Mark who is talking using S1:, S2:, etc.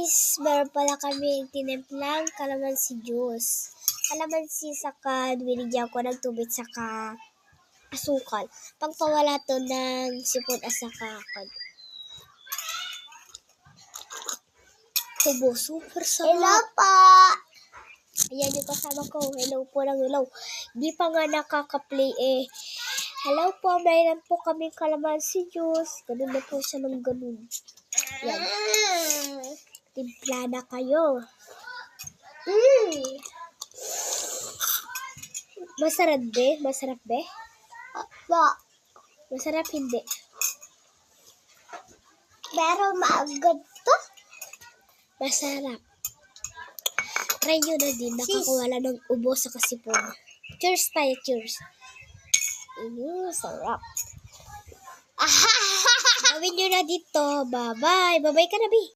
S1: guys, meron pala kami tinimplang kalamansi juice. Kalamansi saka binigyan ko ng tubig saka asukal. Pagpawala to ng sipon at saka tubo. Super sarap.
S2: Hello po!
S1: Ayan yung kasama ko. Hello po ng hello. Di pa nga nakaka-play eh. Hello po, mayroon po kaming kalamansi juice. Ganun na po siya ng ganun. Yan. Timpla na kayo. Masarap be? Masarap be? Masarap hindi.
S2: Pero maagad to.
S1: Masarap. Try nyo na din. Nakakawala ng ubo sa kasipon. Cheers tayo, cheers. Sarap. Gawin nyo na dito. Bye-bye. Bye-bye ka na, Bi.